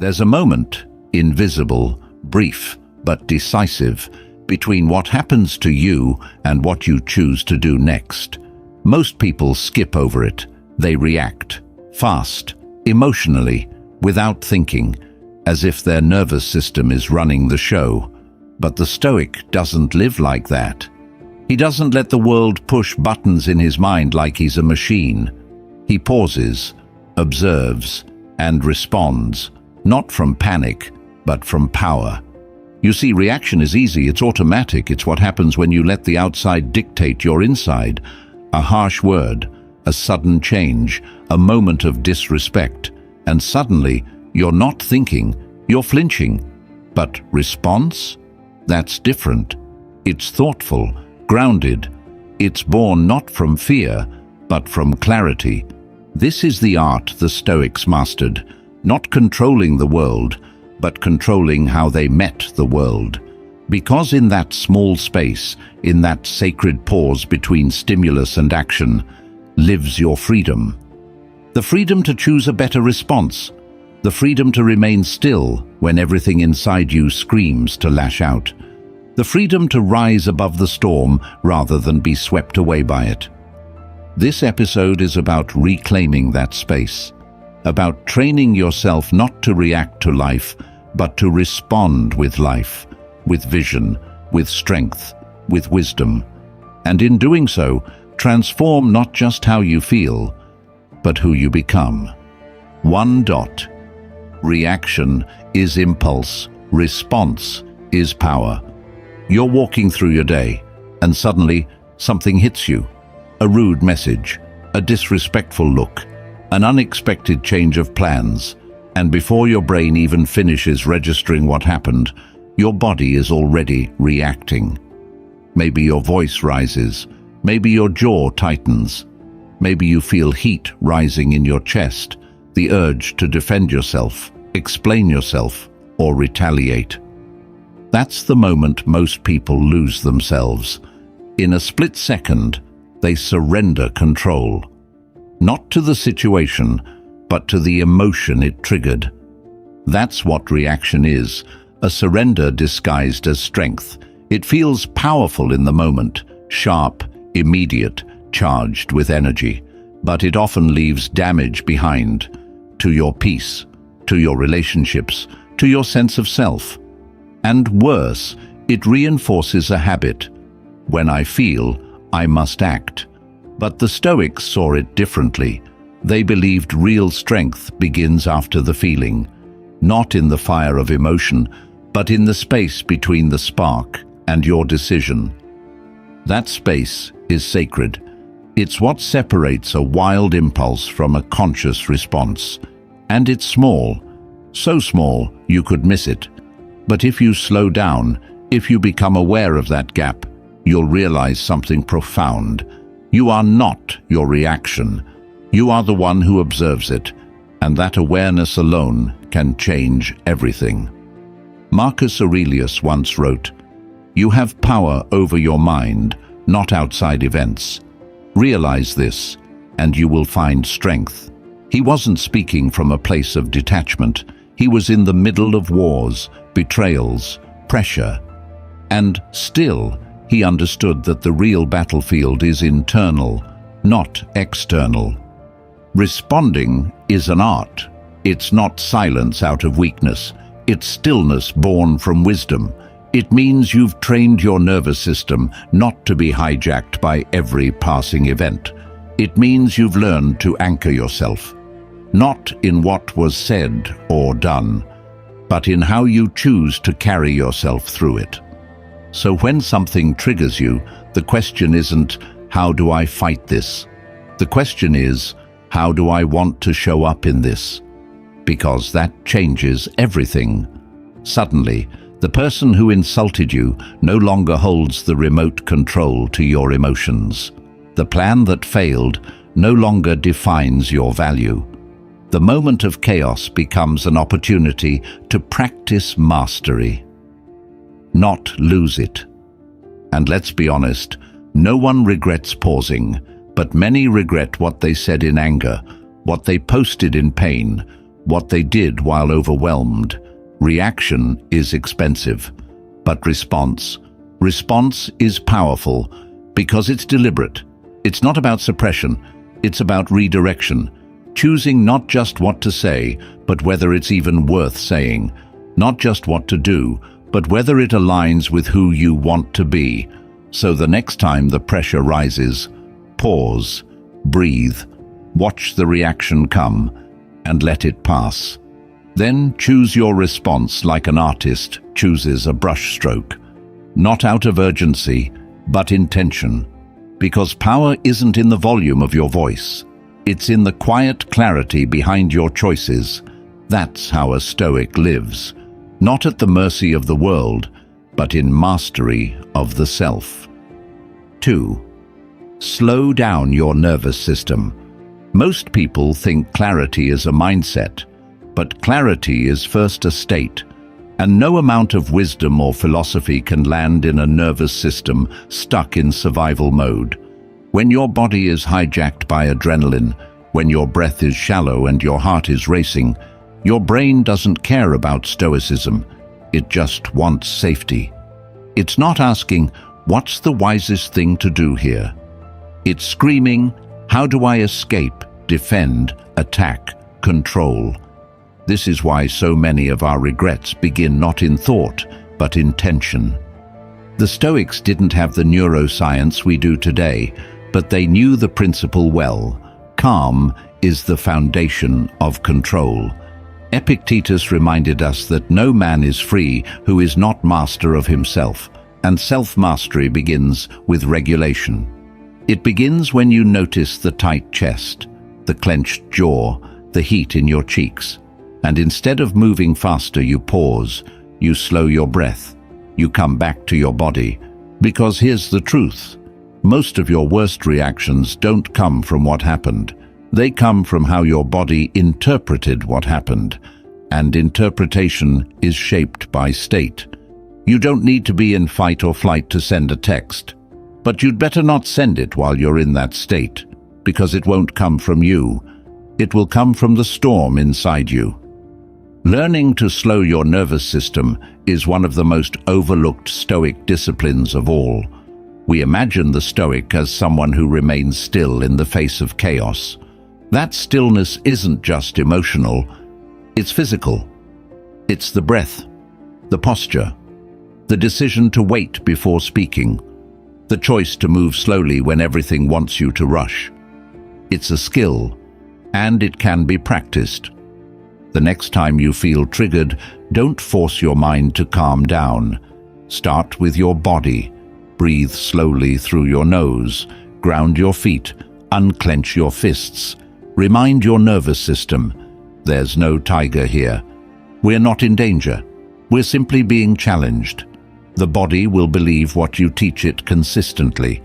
There's a moment, invisible, brief, but decisive, between what happens to you and what you choose to do next. Most people skip over it. They react, fast, emotionally, without thinking, as if their nervous system is running the show. But the Stoic doesn't live like that. He doesn't let the world push buttons in his mind like he's a machine. He pauses, observes, and responds, not from panic, but from power. You see, reaction is easy, it's automatic, it's what happens when you let the outside dictate your inside. A harsh word, a sudden change, a moment of disrespect, and suddenly you're not thinking, you're flinching. But response? That's different. It's thoughtful, grounded. It's born not from fear, but from clarity. This is the art the Stoics mastered, not controlling the world, but controlling how they met the world. Because in that small space, in that sacred pause between stimulus and action, lives your freedom. The freedom to choose a better response, the freedom to remain still when everything inside you screams to lash out, the freedom to rise above the storm rather than be swept away by it. This episode is about reclaiming that space, about training yourself not to react to life, but to respond with life, with vision, with strength, with wisdom. And in doing so, transform not just how you feel, but who you become. 1. Reaction is impulse, response is power. You're walking through your day, and suddenly something hits you. A rude message, a disrespectful look, an unexpected change of plans, and before your brain even finishes registering what happened, your body is already reacting. Maybe your voice rises, maybe your jaw tightens, maybe you feel heat rising in your chest, the urge to defend yourself, explain yourself, or retaliate. That's the moment most people lose themselves. In a split second, they surrender control. Not to the situation, but to the emotion it triggered. That's what reaction is, a surrender disguised as strength. It feels powerful in the moment, sharp, immediate, charged with energy, but it often leaves damage behind, to your peace, to your relationships, to your sense of self. And worse, it reinforces a habit. When I feel, I must act. But the Stoics saw it differently. They believed real strength begins after the feeling, not in the fire of emotion, but in the space between the spark and your decision. That space is sacred. It's what separates a wild impulse from a conscious response. And it's small, so small you could miss it. But if you slow down, if you become aware of that gap, you'll realize something profound. You are not your reaction. You are the one who observes it, and that awareness alone can change everything. Marcus Aurelius once wrote, "You have power over your mind, not outside events. Realize this, and you will find strength." He wasn't speaking from a place of detachment. He was in the middle of wars, betrayals, pressure. And still, he understood that the real battlefield is internal, not external. Responding is an art. It's not silence out of weakness. It's stillness born from wisdom. It means you've trained your nervous system not to be hijacked by every passing event. It means you've learned to anchor yourself, not in what was said or done, but in how you choose to carry yourself through it. So when something triggers you, the question isn't, how do I fight this? The question is, how do I want to show up in this? Because that changes everything. Suddenly, the person who insulted you no longer holds the remote control to your emotions. The plan that failed no longer defines your value. The moment of chaos becomes an opportunity to practice mastery, not lose it. And let's be honest, no one regrets pausing, but many regret what they said in anger, what they posted in pain, what they did while overwhelmed. Reaction is expensive, but response is powerful because it's deliberate. It's not about suppression, it's about redirection, choosing not just what to say, but whether it's even worth saying, not just what to do, but whether it aligns with who you want to be. So the next time the pressure rises, pause, breathe, watch the reaction come, and let it pass. Then choose your response like an artist chooses a brushstroke, not out of urgency, but intention. Because power isn't in the volume of your voice. It's in the quiet clarity behind your choices. That's how a Stoic lives, not at the mercy of the world, but in mastery of the self. 2. Slow down your nervous system. Most people think clarity is a mindset, but clarity is first a state, and no amount of wisdom or philosophy can land in a nervous system stuck in survival mode. When your body is hijacked by adrenaline, when your breath is shallow and your heart is racing, your brain doesn't care about stoicism. It just wants safety. It's not asking, what's the wisest thing to do here? It's screaming, how do I escape, defend, attack, control? This is why so many of our regrets begin not in thought, but in tension. The Stoics didn't have the neuroscience we do today, but they knew the principle well. Calm is the foundation of control. Epictetus reminded us that no man is free who is not master of himself, and self-mastery begins with regulation. It begins when you notice the tight chest, the clenched jaw, the heat in your cheeks. And instead of moving faster, you pause, you slow your breath, you come back to your body. Because here's the truth. Most of your worst reactions don't come from what happened. They come from how your body interpreted what happened. And interpretation is shaped by state. You don't need to be in fight or flight to send a text. But you'd better not send it while you're in that state, because it won't come from you. It will come from the storm inside you. Learning to slow your nervous system is one of the most overlooked Stoic disciplines of all. We imagine the Stoic as someone who remains still in the face of chaos. That stillness isn't just emotional, it's physical. It's the breath, the posture, the decision to wait before speaking, the choice to move slowly when everything wants you to rush. It's a skill, and it can be practiced. The next time you feel triggered, don't force your mind to calm down. Start with your body. Breathe slowly through your nose. Ground your feet. Unclench your fists. Remind your nervous system, there's no tiger here. We're not in danger. We're simply being challenged. The body will believe what you teach it consistently.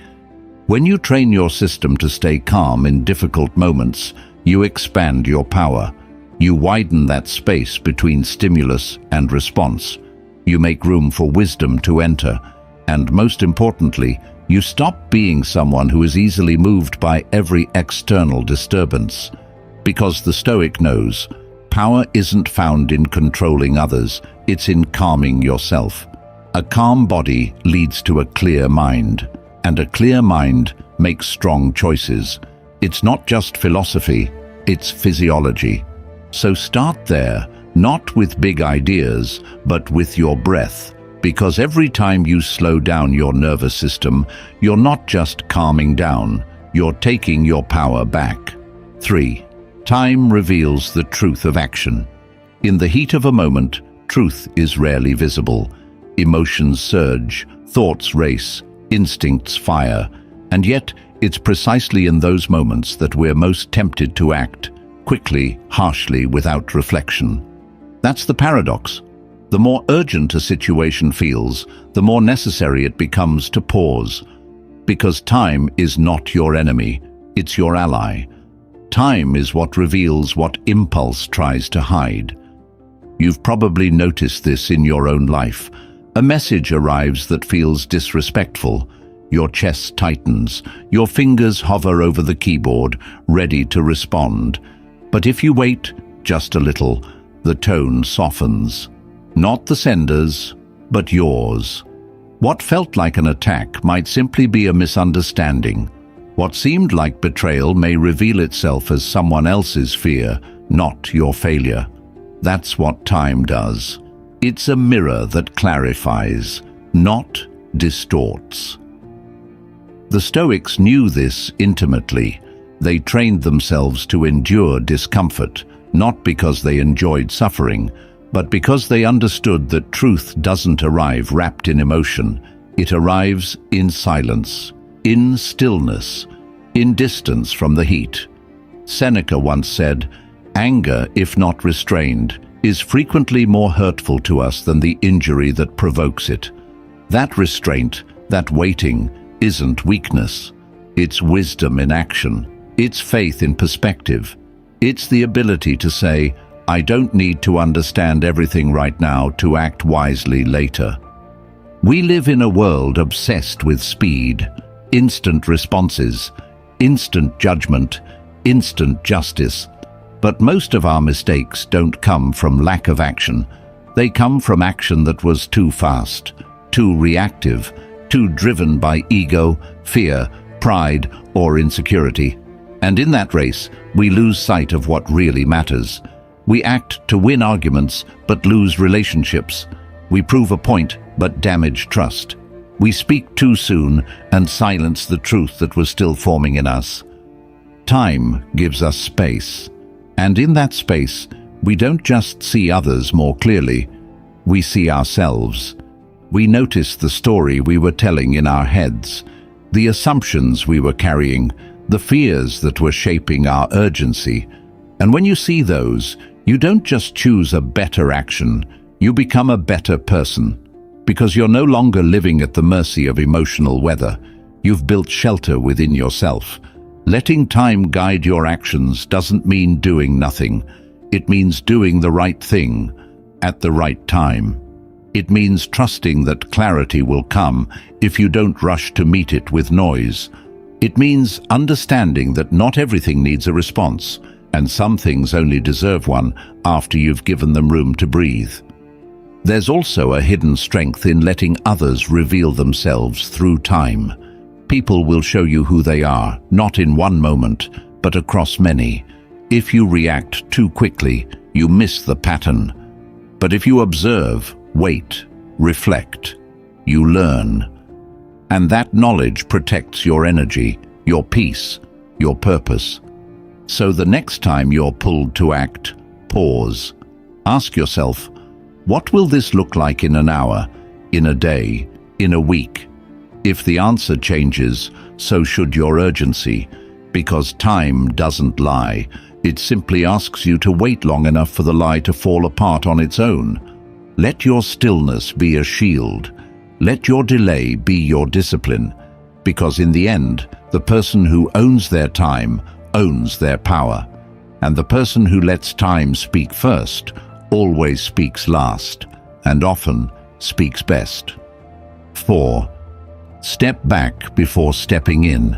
When you train your system to stay calm in difficult moments, you expand your power. You widen that space between stimulus and response. You make room for wisdom to enter. And most importantly, you stop being someone who is easily moved by every external disturbance. Because the Stoic knows, power isn't found in controlling others, it's in calming yourself. A calm body leads to a clear mind, and a clear mind makes strong choices. It's not just philosophy, it's physiology. So start there, not with big ideas, but with your breath. Because every time you slow down your nervous system, you're not just calming down, you're taking your power back. 3. Time reveals the truth of action. In the heat of a moment, truth is rarely visible. Emotions surge, thoughts race, instincts fire, and yet it's precisely in those moments that we're most tempted to act, quickly, harshly, without reflection. That's the paradox. The more urgent a situation feels, the more necessary it becomes to pause. Because time is not your enemy, it's your ally. Time is what reveals what impulse tries to hide. You've probably noticed this in your own life. A message arrives that feels disrespectful. Your chest tightens, your fingers hover over the keyboard, ready to respond. But if you wait, just a little, the tone softens. Not the sender's, but yours. What felt like an attack might simply be a misunderstanding. What seemed like betrayal may reveal itself as someone else's fear, not your failure. That's what time does. It's a mirror that clarifies, not distorts. The Stoics knew this intimately. They trained themselves to endure discomfort, not because they enjoyed suffering, but because they understood that truth doesn't arrive wrapped in emotion. It arrives in silence, in stillness, in distance from the heat. Seneca once said, "Anger, if not restrained, is frequently more hurtful to us than the injury that provokes it." That restraint, that waiting, isn't weakness. It's wisdom in action. It's faith in perspective. It's the ability to say, "I don't need to understand everything right now to act wisely later." We live in a world obsessed with speed, instant responses, instant judgment, instant justice. But most of our mistakes don't come from lack of action. They come from action that was too fast, too reactive, too driven by ego, fear, pride, or insecurity. And in that race, we lose sight of what really matters. We act to win arguments, but lose relationships. We prove a point, but damage trust. We speak too soon and silence the truth that was still forming in us. Time gives us space. And in that space, we don't just see others more clearly, we see ourselves. We notice the story we were telling in our heads, the assumptions we were carrying, the fears that were shaping our urgency. And when you see those, you don't just choose a better action, you become a better person. Because you're no longer living at the mercy of emotional weather. You've built shelter within yourself. Letting time guide your actions doesn't mean doing nothing. It means doing the right thing at the right time. It means trusting that clarity will come if you don't rush to meet it with noise. It means understanding that not everything needs a response, and some things only deserve one after you've given them room to breathe. There's also a hidden strength in letting others reveal themselves through time. People will show you who they are, not in one moment, but across many. If you react too quickly, you miss the pattern. But if you observe, wait, reflect, you learn. And that knowledge protects your energy, your peace, your purpose. So the next time you're pulled to act, pause. Ask yourself, what will this look like in an hour, in a day, in a week? If the answer changes, so should your urgency, because time doesn't lie. It simply asks you to wait long enough for the lie to fall apart on its own. Let your stillness be a shield. Let your delay be your discipline, because in the end, the person who owns their time owns their power, and the person who lets time speak first always speaks last, and often speaks best. 4. Step back before stepping in.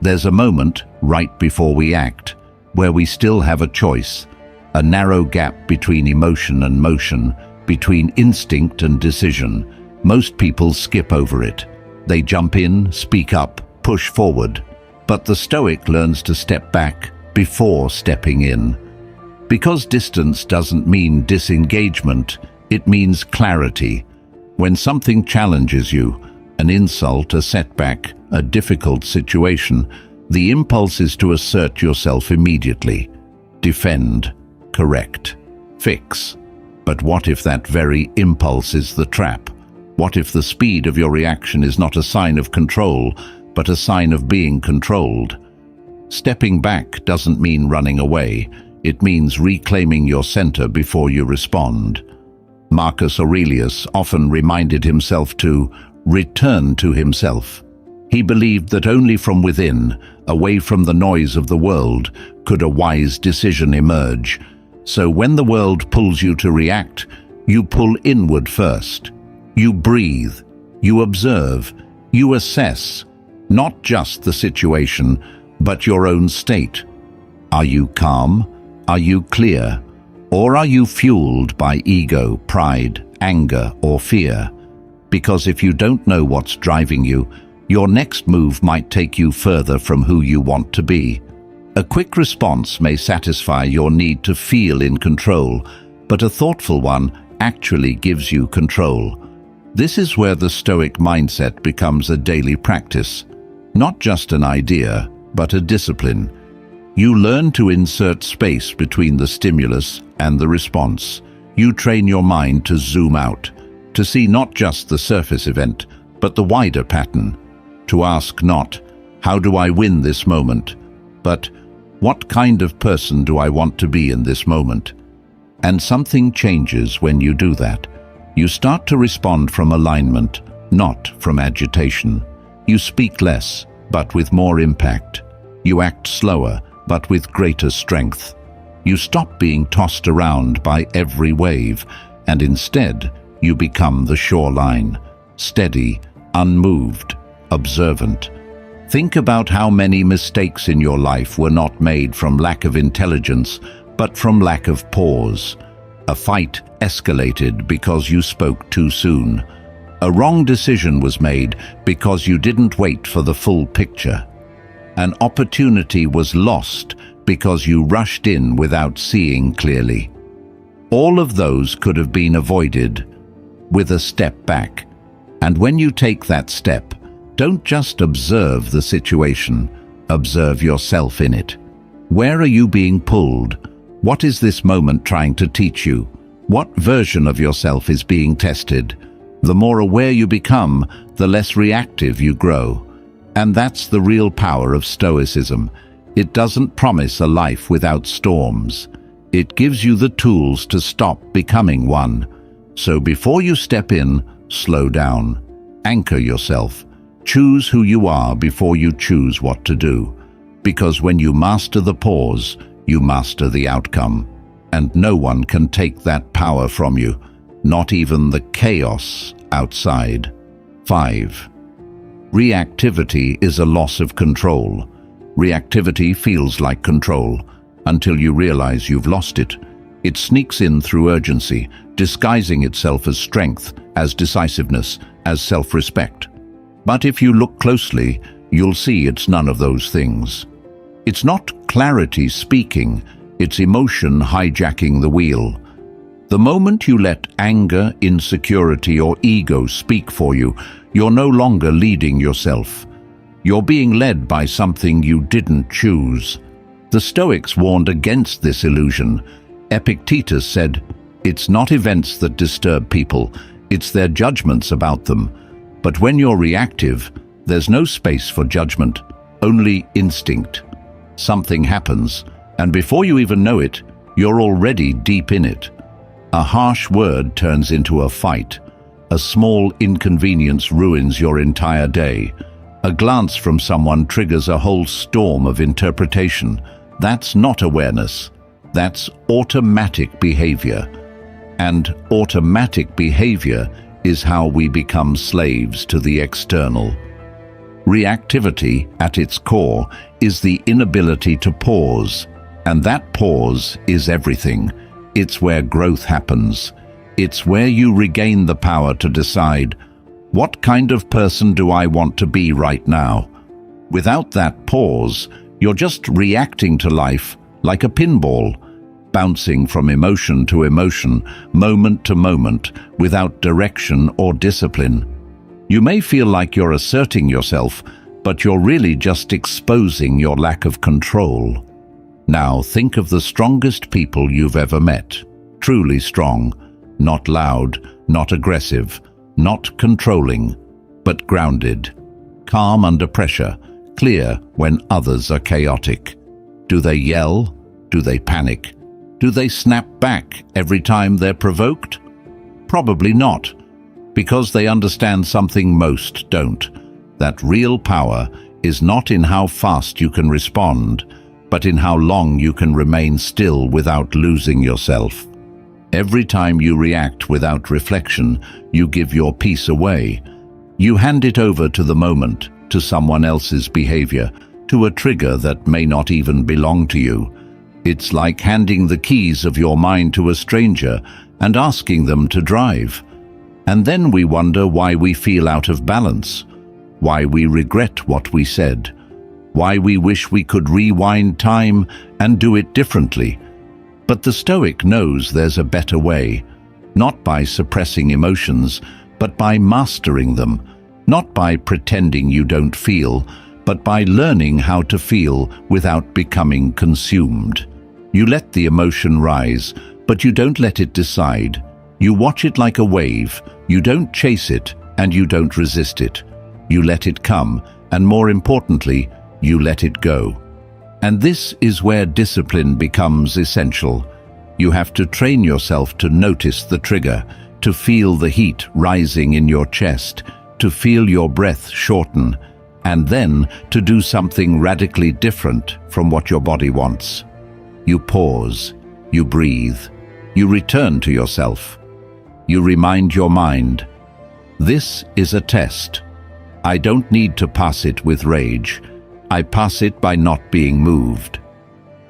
There's a moment, right before we act, where we still have a choice, a narrow gap between emotion and motion, between instinct and decision. Most people skip over it. They jump in, speak up, push forward. But the Stoic learns to step back before stepping in. Because distance doesn't mean disengagement, it means clarity. When something challenges you, an insult, a setback, a difficult situation, the impulse is to assert yourself immediately. Defend, correct, fix. But what if that very impulse is the trap? What if the speed of your reaction is not a sign of control, but a sign of being controlled? Stepping back doesn't mean running away. It means reclaiming your center before you respond. Marcus Aurelius often reminded himself to return to himself. He believed that only from within, away from the noise of the world, could a wise decision emerge. So when the world pulls you to react, you pull inward first. You breathe, you observe, you assess, not just the situation, but your own state. Are you calm? Are you clear? Or are you fueled by ego, pride, anger, or fear? Because if you don't know what's driving you, your next move might take you further from who you want to be. A quick response may satisfy your need to feel in control, but a thoughtful one actually gives you control. This is where the Stoic mindset becomes a daily practice, not just an idea, but a discipline. You learn to insert space between the stimulus and the response. You train your mind to zoom out, to see not just the surface event, but the wider pattern. To ask not, how do I win this moment? But, what kind of person do I want to be in this moment? And something changes when you do that. You start to respond from alignment, not from agitation. You speak less, but with more impact. You act slower, but with greater strength. You stop being tossed around by every wave, and instead, you become the shoreline, steady, unmoved, observant. Think about how many mistakes in your life were not made from lack of intelligence, but from lack of pause. A fight escalated because you spoke too soon. A wrong decision was made because you didn't wait for the full picture. An opportunity was lost because you rushed in without seeing clearly. All of those could have been avoided with a step back. And when you take that step, don't just observe the situation, observe yourself in it. Where are you being pulled? What is this moment trying to teach you? What version of yourself is being tested? The more aware you become, the less reactive you grow. And that's the real power of Stoicism. It doesn't promise a life without storms. It gives you the tools to stop becoming one. So before you step in, slow down. Anchor yourself. Choose who you are before you choose what to do. Because when you master the pause, you master the outcome. And no one can take that power from you, not even the chaos outside. 5. Reactivity is a loss of control. Reactivity feels like control until you realize you've lost it. It sneaks in through urgency, disguising itself as strength, as decisiveness, as self-respect. But if you look closely, you'll see it's none of those things. It's not clarity speaking, it's emotion hijacking the wheel. The moment you let anger, insecurity, or ego speak for you, you're no longer leading yourself. You're being led by something you didn't choose. The Stoics warned against this illusion. Epictetus said, "It's not events that disturb people, it's their judgments about them." But when you're reactive, there's no space for judgment, only instinct. Something happens, and before you even know it, you're already deep in it. A harsh word turns into a fight. A small inconvenience ruins your entire day. A glance from someone triggers a whole storm of interpretation. That's not awareness. That's automatic behavior. And automatic behavior is how we become slaves to the external. Reactivity, at its core, is the inability to pause. And that pause is everything. It's where growth happens. It's where you regain the power to decide, what kind of person do I want to be right now? Without that pause, you're just reacting to life like a pinball, bouncing from emotion to emotion, moment to moment, without direction or discipline. You may feel like you're asserting yourself, but you're really just exposing your lack of control. Now think of the strongest people you've ever met. Truly strong, not loud, not aggressive, not controlling, but grounded. Calm under pressure, clear when others are chaotic. Do they yell? Do they panic? Do they snap back every time they're provoked? Probably not, because they understand something most don't. That real power is not in how fast you can respond, but in how long you can remain still without losing yourself. Every time you react without reflection, you give your peace away. You hand it over to the moment, to someone else's behavior, to a trigger that may not even belong to you. It's like handing the keys of your mind to a stranger and asking them to drive. And then we wonder why we feel out of balance, why we regret what we said, why we wish we could rewind time and do it differently. But the Stoic knows there's a better way, not by suppressing emotions, but by mastering them, not by pretending you don't feel, but by learning how to feel without becoming consumed. You let the emotion rise, but you don't let it decide. You watch it like a wave. You don't chase it, and you don't resist it. You let it come, and more importantly, you let it go. And this is where discipline becomes essential. You have to train yourself to notice the trigger, to feel the heat rising in your chest, to feel your breath shorten, and then to do something radically different from what your body wants. You pause, you breathe, you return to yourself. You remind your mind, this is a test. I don't need to pass it with rage. I pass it by not being moved.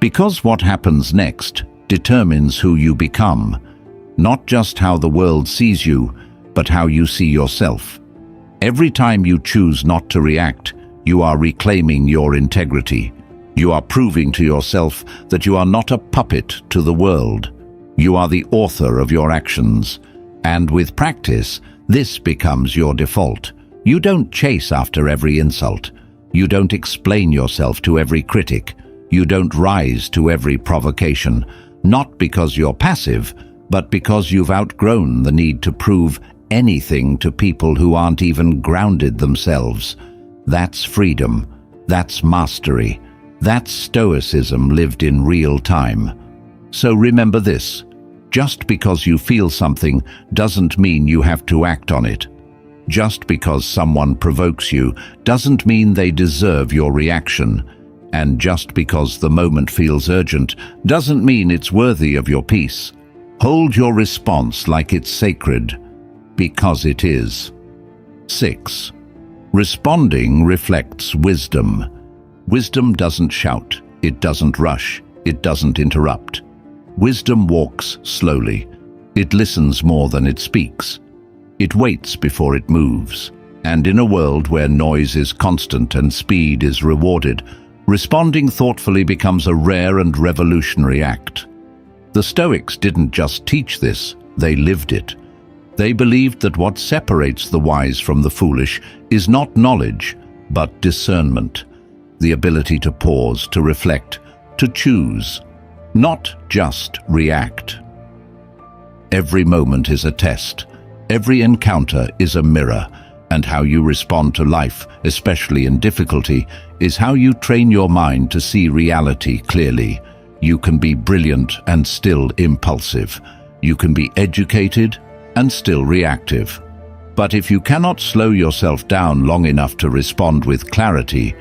Because what happens next determines who you become, not just how the world sees you, but how you see yourself. Every time you choose not to react, you are reclaiming your integrity. You are proving to yourself that you are not a puppet to the world. You are the author of your actions. And with practice, this becomes your default. You don't chase after every insult. You don't explain yourself to every critic. You don't rise to every provocation, not because you're passive, but because you've outgrown the need to prove anything to people who aren't even grounded themselves. That's freedom. That's mastery. That's Stoicism lived in real time. So remember this. Just because you feel something doesn't mean you have to act on it. Just because someone provokes you doesn't mean they deserve your reaction. And just because the moment feels urgent doesn't mean it's worthy of your peace. Hold your response like it's sacred, because it is. 6. Responding reflects wisdom. Wisdom doesn't shout, it doesn't rush, it doesn't interrupt. Wisdom walks slowly. It listens more than it speaks. It waits before it moves. And in a world where noise is constant and speed is rewarded, responding thoughtfully becomes a rare and revolutionary act. The Stoics didn't just teach this, they lived it. They believed that what separates the wise from the foolish is not knowledge, but discernment. The ability to pause, to reflect, to choose. Not just react. Every moment is a test. Every encounter is a mirror, and how you respond to life, especially in difficulty, is how you train your mind to see reality clearly. You can be brilliant and still impulsive. You can be educated and still reactive. But if you cannot slow yourself down long enough to respond with clarity,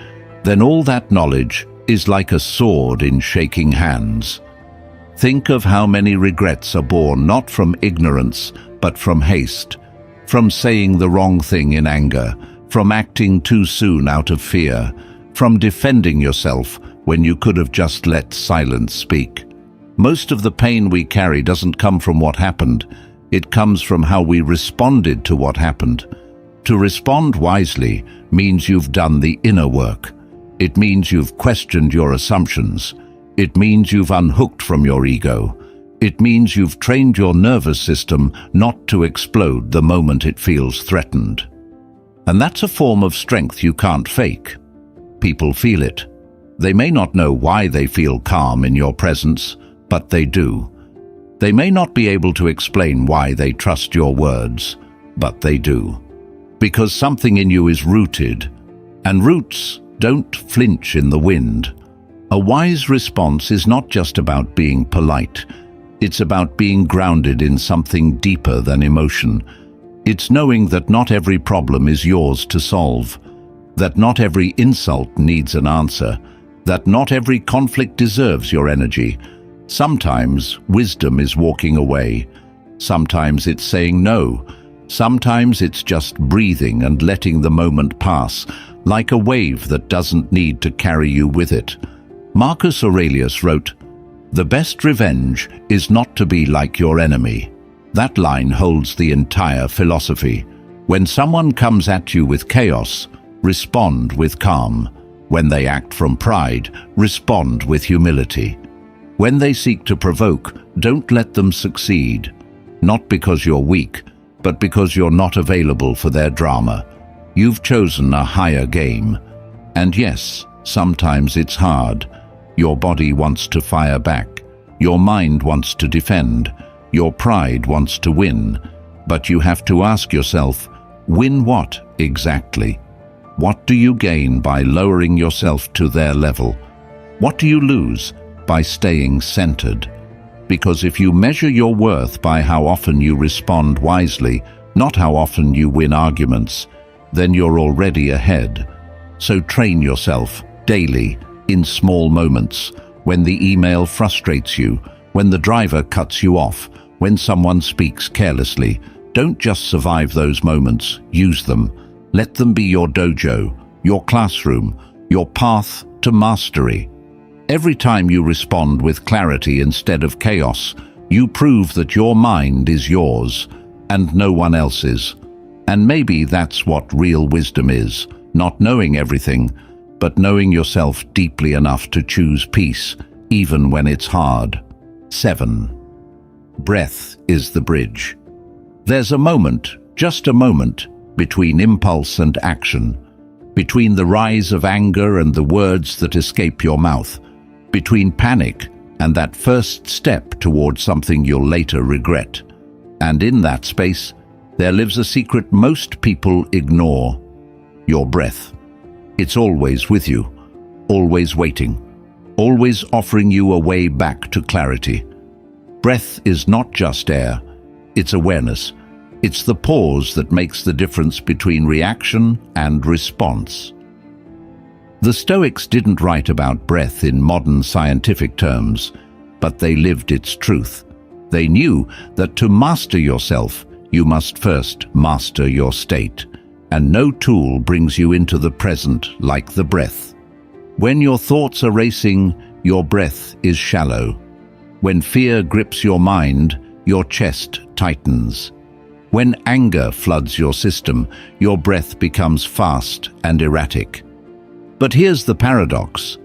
then all that knowledge is like a sword in shaking hands. Think of how many regrets are born not from ignorance, but from haste, from saying the wrong thing in anger, from acting too soon out of fear, from defending yourself when you could have just let silence speak. Most of the pain we carry doesn't come from what happened. It comes from how we responded to what happened. To respond wisely means you've done the inner work. It means you've questioned your assumptions. It means you've unhooked from your ego. It means you've trained your nervous system not to explode the moment it feels threatened. And that's a form of strength you can't fake. People feel it. They may not know why they feel calm in your presence, but they do. They may not be able to explain why they trust your words, but they do. Because something in you is rooted, and roots don't flinch in the wind. A wise response is not just about being polite. It's about being grounded in something deeper than emotion. It's knowing that not every problem is yours to solve, that not every insult needs an answer, that not every conflict deserves your energy. Sometimes wisdom is walking away. Sometimes it's saying no. Sometimes it's just breathing and letting the moment pass, like a wave that doesn't need to carry you with it. Marcus Aurelius wrote, The best revenge is not to be like your enemy. That line holds the entire philosophy. When someone comes at you with chaos, respond with calm. When they act from pride, respond with humility. When they seek to provoke, don't let them succeed. Not because you're weak, but because you're not available for their drama. You've chosen a higher game. And yes, sometimes it's hard. Your body wants to fire back. Your mind wants to defend. Your pride wants to win. But you have to ask yourself, win what exactly? What do you gain by lowering yourself to their level? What do you lose by staying centered? Because if you measure your worth by how often you respond wisely, not how often you win arguments, then you're already ahead. So train yourself daily in small moments. When the email frustrates you, when the driver cuts you off, when someone speaks carelessly, don't just survive those moments, use them. Let them be your dojo, your classroom, your path to mastery. Every time you respond with clarity instead of chaos, you prove that your mind is yours and no one else's. And maybe that's what real wisdom is, not knowing everything, but knowing yourself deeply enough to choose peace, even when it's hard. 7. Breath is the bridge. There's a moment, just a moment, between impulse and action, between the rise of anger and the words that escape your mouth, between panic and that first step toward something you'll later regret. And in that space, there lives a secret most people ignore: your breath. It's always with you, always waiting, always offering you a way back to clarity. Breath is not just air, it's awareness. It's the pause that makes the difference between reaction and response. The Stoics didn't write about breath in modern scientific terms, but they lived its truth. They knew that to master yourself, you must first master your state, and no tool brings you into the present like the breath. When your thoughts are racing, your breath is shallow. When fear grips your mind, your chest tightens. When anger floods your system, your breath becomes fast and erratic. But here's the paradox.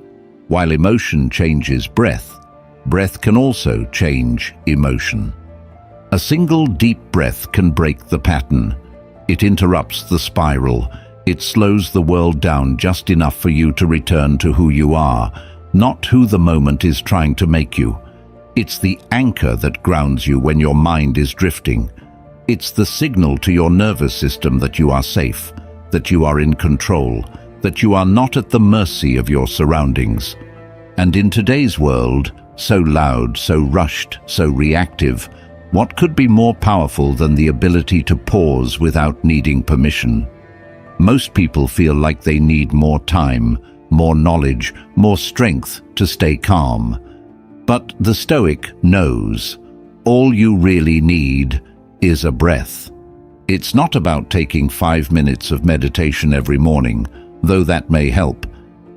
While emotion changes breath, breath can also change emotion. A single deep breath can break the pattern. It interrupts the spiral. It slows the world down just enough for you to return to who you are, not who the moment is trying to make you. It's the anchor that grounds you when your mind is drifting. It's the signal to your nervous system that you are safe, that you are in control, that you are not at the mercy of your surroundings. And in today's world, so loud, so rushed, so reactive, what could be more powerful than the ability to pause without needing permission? Most people feel like they need more time, more knowledge, more strength to stay calm. But the Stoic knows all you really need is a breath. It's not about taking 5 minutes of meditation every morning, though that may help.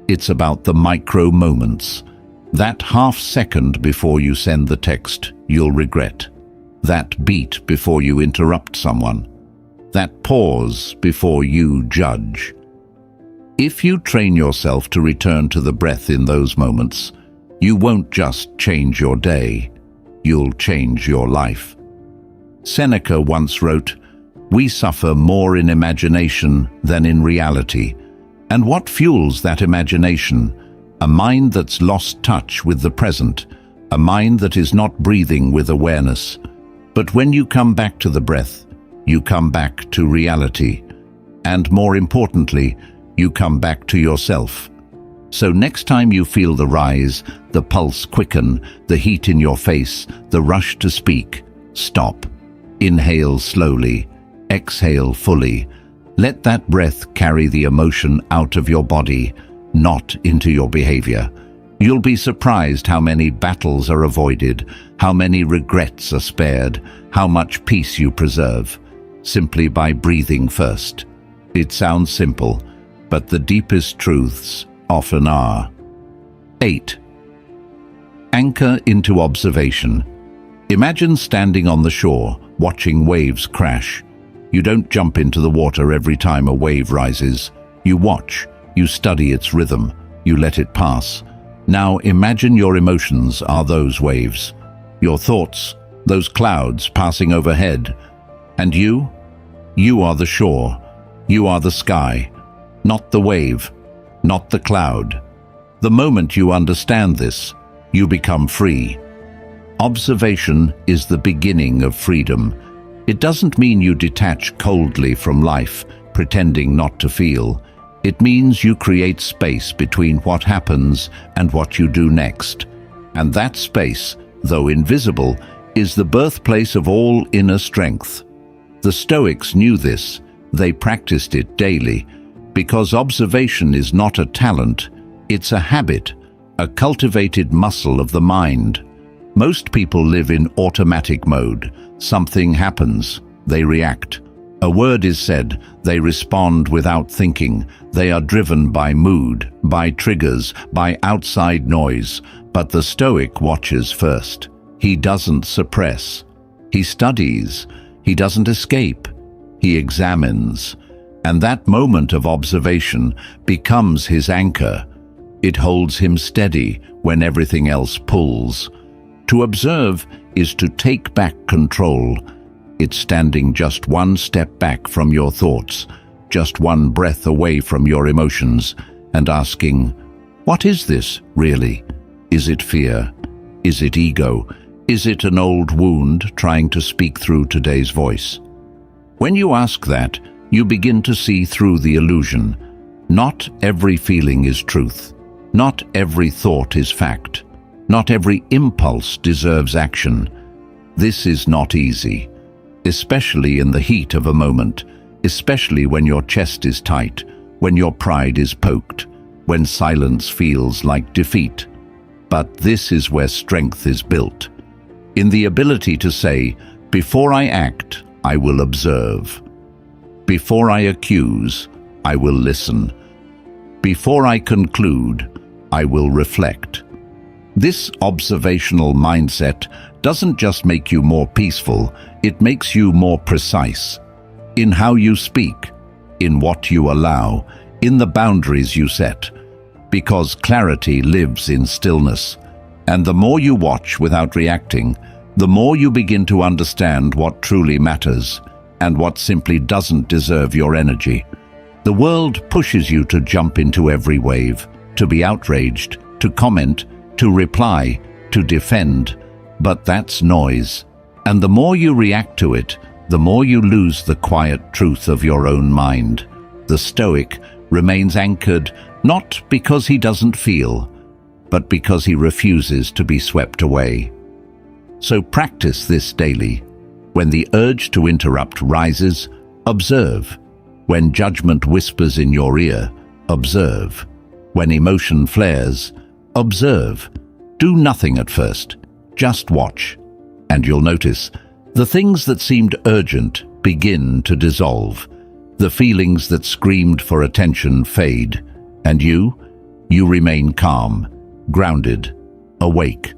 It's about the micro moments. That half second before you send the text you'll regret. That beat before you interrupt someone. That pause before you judge. If you train yourself to return to the breath in those moments, you won't just change your day, you'll change your life. Seneca once wrote, "We suffer more in imagination than in reality." And what fuels that imagination? A mind that's lost touch with the present, a mind that is not breathing with awareness. But when you come back to the breath, you come back to reality. And more importantly, you come back to yourself. So next time you feel the rise, the pulse quicken, the heat in your face, the rush to speak, stop. Inhale slowly, exhale fully. Let that breath carry the emotion out of your body, not into your behavior. You'll be surprised how many battles are avoided, how many regrets are spared, how much peace you preserve, simply by breathing first. It sounds simple, but the deepest truths often are. 8. Anchor into observation. Imagine standing on the shore, watching waves crash. You don't jump into the water every time a wave rises. You watch, you study its rhythm, you let it pass. Now imagine your emotions are those waves. Your thoughts, those clouds passing overhead. And you are the shore. You are the sky, not the wave, not the cloud. The moment you understand this, you become free. Observation is the beginning of freedom. It doesn't mean you detach coldly from life, pretending not to feel. It means you create space between what happens and what you do next. And that space, though invisible, is the birthplace of all inner strength. The Stoics knew this. They practiced it daily, because observation is not a talent, it's a habit, a cultivated muscle of the mind. Most people live in automatic mode. Something happens, they react. A word is said, they respond without thinking. They are driven by mood, by triggers, by outside noise. But the Stoic watches first. He doesn't suppress. He studies. He doesn't escape. He examines. And that moment of observation becomes his anchor. It holds him steady when everything else pulls. To observe is to take back control. It's standing just one step back from your thoughts, just one breath away from your emotions, and asking, what is this, really? Is it fear? Is it ego? Is it an old wound trying to speak through today's voice? When you ask that, you begin to see through the illusion. Not every feeling is truth. Not every thought is fact. Not every impulse deserves action. This is not easy, especially in the heat of a moment, especially when your chest is tight, when your pride is poked, when silence feels like defeat. But this is where strength is built. In the ability to say, before I act, I will observe. Before I accuse, I will listen. Before I conclude, I will reflect. This observational mindset doesn't just make you more peaceful, it makes you more precise. In how you speak, in what you allow, in the boundaries you set. Because clarity lives in stillness. And the more you watch without reacting, the more you begin to understand what truly matters and what simply doesn't deserve your energy. The world pushes you to jump into every wave, to be outraged, to comment, to reply, to defend. But that's noise. And the more you react to it, the more you lose the quiet truth of your own mind. The Stoic remains anchored not because he doesn't feel, but because he refuses to be swept away. So practice this daily. When the urge to interrupt rises, observe. When judgment whispers in your ear, observe. When emotion flares, observe. Do nothing at first, just watch. And you'll notice the things that seemed urgent begin to dissolve. The feelings that screamed for attention fade. And you remain calm, grounded, awake.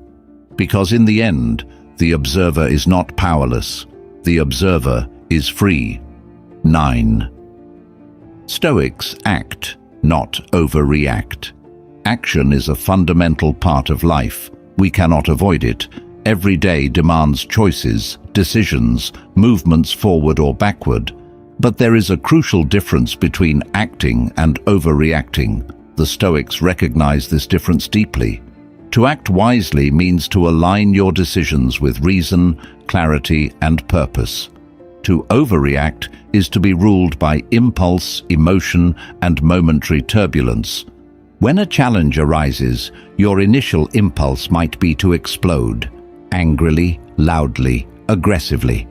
Because in the end, the observer is not powerless. The observer is free. 9. Stoics act, not overreact. Action is a fundamental part of life. We cannot avoid it. Every day demands choices, decisions, movements forward or backward. But there is a crucial difference between acting and overreacting. The Stoics recognize this difference deeply. To act wisely means to align your decisions with reason, clarity, and purpose. To overreact is to be ruled by impulse, emotion, and momentary turbulence. When a challenge arises, your initial impulse might be to explode, angrily, loudly, aggressively.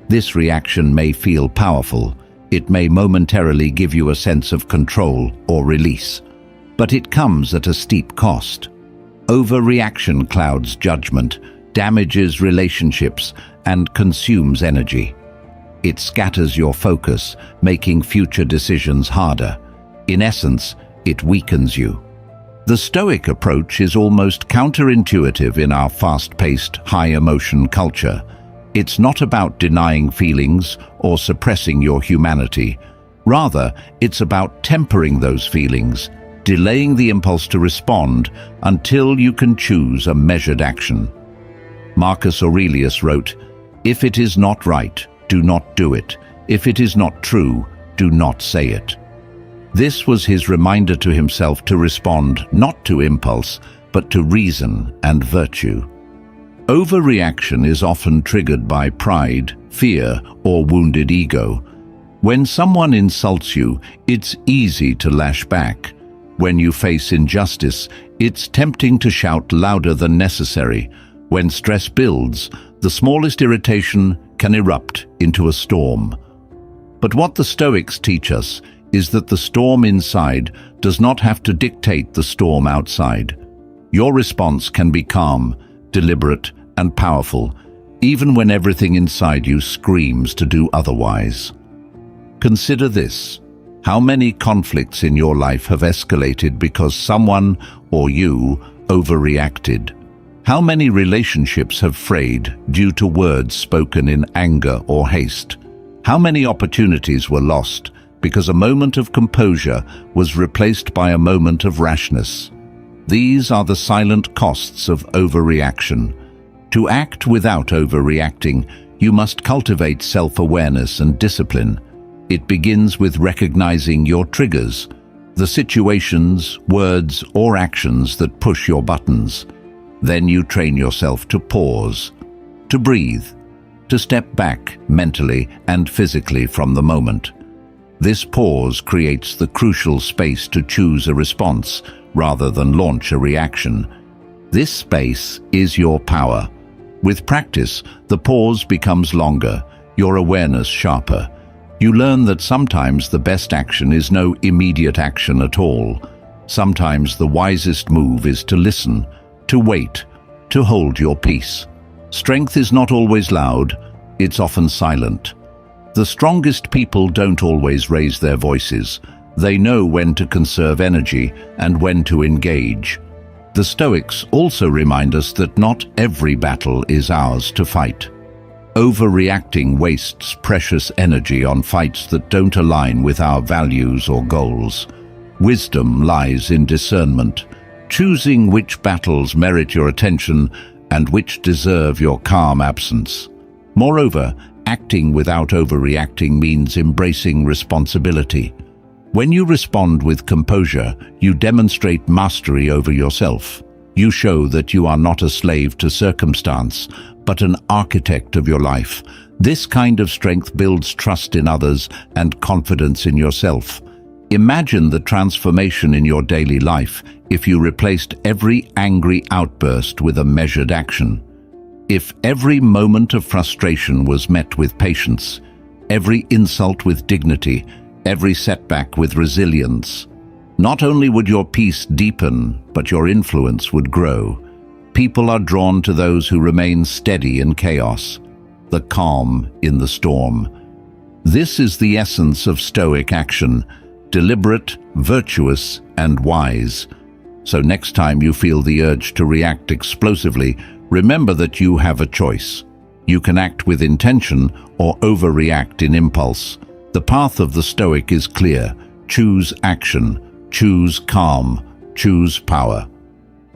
This reaction may feel powerful. It may momentarily give you a sense of control or release. But it comes at a steep cost. Overreaction clouds judgment, damages relationships, and consumes energy. It scatters your focus, making future decisions harder. In essence, it weakens you. The Stoic approach is almost counterintuitive in our fast-paced, high-emotion culture. It's not about denying feelings or suppressing your humanity. Rather, it's about tempering those feelings, delaying the impulse to respond until you can choose a measured action. Marcus Aurelius wrote, "If it is not right, do not do it. If it is not true, do not say it." This was his reminder to himself to respond not to impulse, but to reason and virtue. Overreaction is often triggered by pride, fear, or wounded ego. When someone insults you, it's easy to lash back. When you face injustice, it's tempting to shout louder than necessary. When stress builds, the smallest irritation can erupt into a storm. But what the Stoics teach us is that the storm inside does not have to dictate the storm outside. Your response can be calm, deliberate, and powerful, even when everything inside you screams to do otherwise. Consider this. How many conflicts in your life have escalated because someone or you overreacted? How many relationships have frayed due to words spoken in anger or haste? How many opportunities were lost because a moment of composure was replaced by a moment of rashness? These are the silent costs of overreaction. To act without overreacting, you must cultivate self-awareness and discipline. It begins with recognizing your triggers, the situations, words, or actions that push your buttons. Then you train yourself to pause, to breathe, to step back mentally and physically from the moment. This pause creates the crucial space to choose a response rather than launch a reaction. This space is your power. With practice, the pause becomes longer, your awareness sharper. You learn that sometimes the best action is no immediate action at all. Sometimes the wisest move is to listen, to wait, to hold your peace. Strength is not always loud, it's often silent. The strongest people don't always raise their voices. They know when to conserve energy and when to engage. The Stoics also remind us that not every battle is ours to fight. Overreacting wastes precious energy on fights that don't align with our values or goals. Wisdom lies in discernment, choosing which battles merit your attention and which deserve your calm absence. Moreover, acting without overreacting means embracing responsibility. When you respond with composure, you demonstrate mastery over yourself. You show that you are not a slave to circumstance, but an architect of your life. This kind of strength builds trust in others and confidence in yourself. Imagine the transformation in your daily life if you replaced every angry outburst with a measured action. If every moment of frustration was met with patience, every insult with dignity, every setback with resilience, not only would your peace deepen, but your influence would grow. People are drawn to those who remain steady in chaos, the calm in the storm. This is the essence of Stoic action, deliberate, virtuous, and wise. So next time you feel the urge to react explosively, remember that you have a choice. You can act with intention or overreact in impulse. The path of the Stoic is clear. Choose action, choose calm, choose power.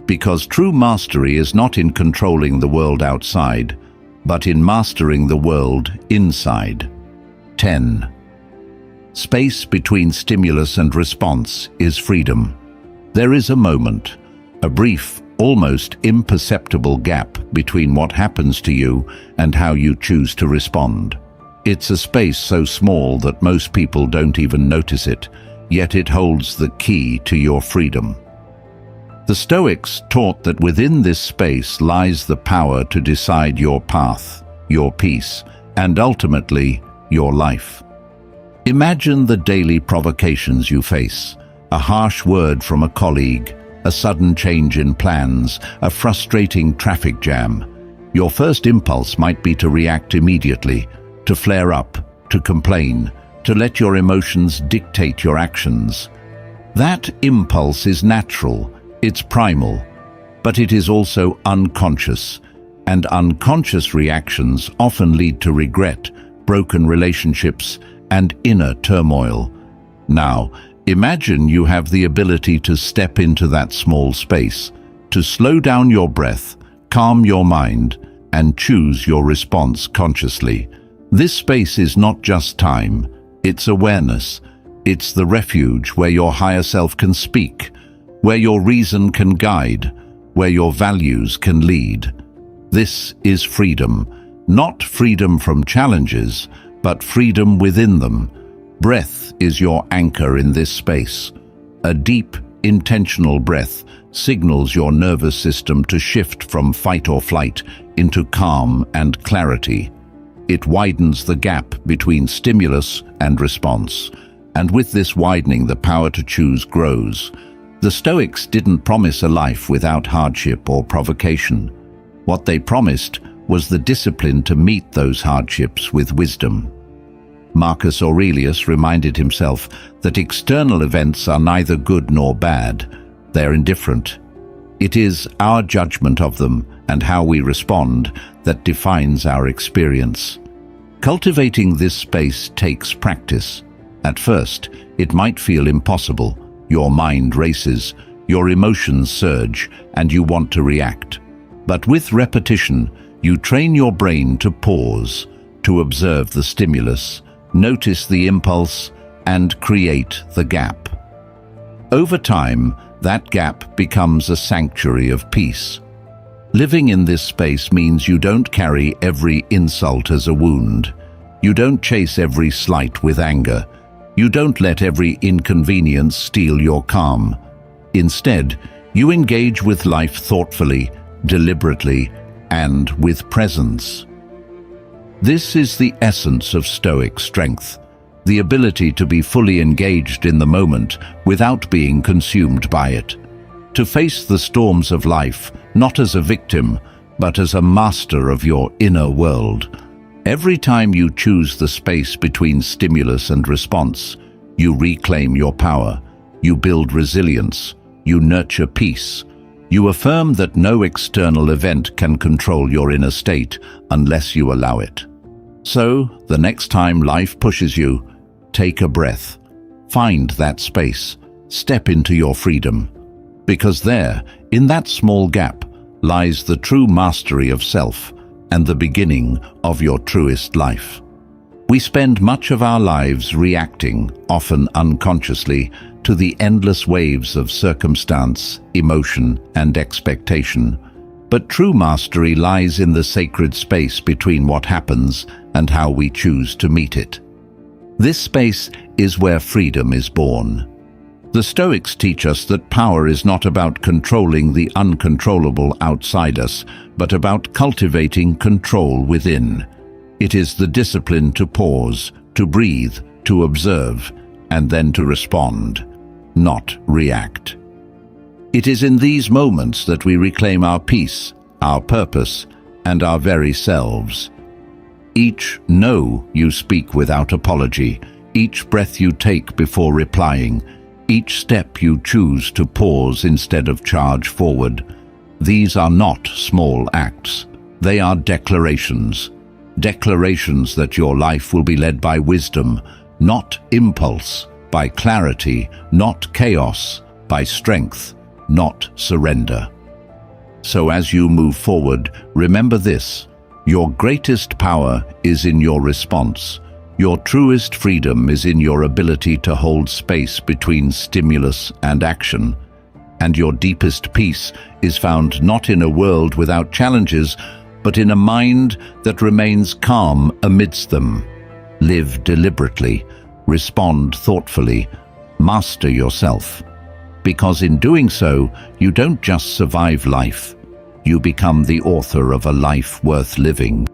Because true mastery is not in controlling the world outside, but in mastering the world inside. 10. Space between stimulus and response is freedom. There is a moment, a brief, almost imperceptible gap between what happens to you and how you choose to respond. It's a space so small that most people don't even notice it, yet it holds the key to your freedom. The Stoics taught that within this space lies the power to decide your path, your peace, and ultimately, your life. Imagine the daily provocations you face, a harsh word from a colleague, a sudden change in plans, a frustrating traffic jam. Your first impulse might be to react immediately, to flare up, to complain, to let your emotions dictate your actions. That impulse is natural. It's primal, but it is also unconscious, and unconscious reactions often lead to regret, broken relationships, and inner turmoil. Now, imagine you have the ability to step into that small space, to slow down your breath, calm your mind, and choose your response consciously. This space is not just time, it's awareness. It's the refuge where your higher self can speak, where your reason can guide, where your values can lead. This is freedom, not freedom from challenges, but freedom within them. Breath is your anchor in this space. A deep, intentional breath signals your nervous system to shift from fight or flight into calm and clarity. It widens the gap between stimulus and response, and with this widening, the power to choose grows. The Stoics didn't promise a life without hardship or provocation. What they promised was the discipline to meet those hardships with wisdom. Marcus Aurelius reminded himself that external events are neither good nor bad. They're indifferent. It is our judgment of them and how we respond that defines our experience. Cultivating this space takes practice. At first, it might feel impossible. Your mind races, your emotions surge, and you want to react. But with repetition, you train your brain to pause, to observe the stimulus, notice the impulse, and create the gap. Over time, that gap becomes a sanctuary of peace. Living in this space means you don't carry every insult as a wound. You don't chase every slight with anger. You don't let every inconvenience steal your calm. Instead, you engage with life thoughtfully, deliberately, and with presence. This is the essence of Stoic strength, the ability to be fully engaged in the moment without being consumed by it. To face the storms of life, not as a victim, but as a master of your inner world. Every time you choose the space between stimulus and response, you reclaim your power, you build resilience, you nurture peace. You affirm that no external event can control your inner state unless you allow it. So, the next time life pushes you, take a breath, find that space, step into your freedom. Because there, in that small gap, lies the true mastery of self and the beginning of your truest life. We spend much of our lives reacting, often unconsciously, to the endless waves of circumstance, emotion, and expectation. But true mastery lies in the sacred space between what happens and how we choose to meet it. This space is where freedom is born. The Stoics teach us that power is not about controlling the uncontrollable outside us, but about cultivating control within. It is the discipline to pause, to breathe, to observe, and then to respond, not react. It is in these moments that we reclaim our peace, our purpose, and our very selves. Each no you speak without apology, each breath you take before replying, each step you choose to pause instead of charge forward. These are not small acts. They are declarations. Declarations that your life will be led by wisdom, not impulse, by clarity, not chaos, by strength, not surrender. So as you move forward, remember this: your greatest power is in your response. Your truest freedom is in your ability to hold space between stimulus and action. And your deepest peace is found not in a world without challenges, but in a mind that remains calm amidst them. Live deliberately, respond thoughtfully, master yourself. Because in doing so, you don't just survive life, you become the author of a life worth living.